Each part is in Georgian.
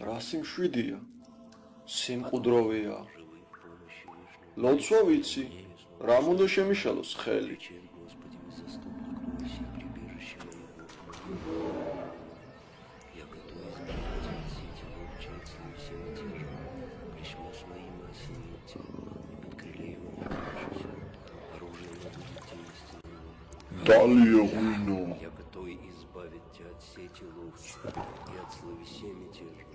რა სიმშვიდეა, სიმყუდროვეა. ლოცვა ვიცი, რამ უნდა შემიშალოს ხელი. Далее хуйно. Я готов избавить тебя от сети ловца и от словесия мятежа.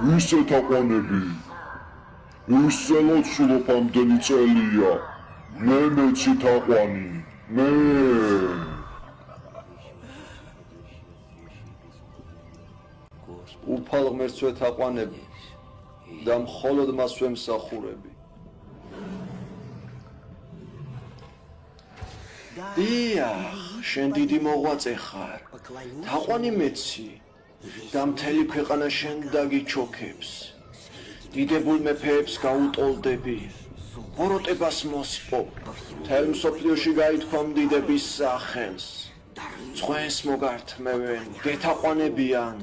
Висе თაყვანები, ვისე ლოცულობ ამდენი წელია, მე მეცი თაყვანი, მე. უფალ ღმერთს ვეთაყვანები და მხოლოდ მას ვემსახურები. დიახ, შენ დიდი მოღვაწე ხარ, თაყვანი მეცი და მთელი ქვეყანა შენ დაგიჩოქებს. დიდებულ მეფეებს გაუტოლდები, ბოროტებას მოსპობ, მთელ მსოფლიოში გაითქვამ დიდების სახელს. სხვენს მოგართმევენ, გეთაყვანებიან.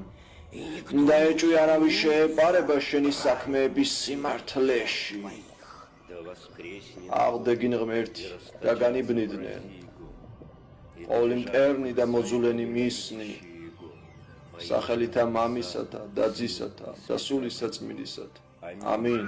და ეჭვი არავის შეეპარება შენი საქმეების სიმართლეში. აღდეგინ ღმერთი და განიბნიდნენ. ყოვლი მტერნი და მოძულენი მისნი, სახელითა მამისათა და ძისათა და სული საწმინდისათა. ამინ.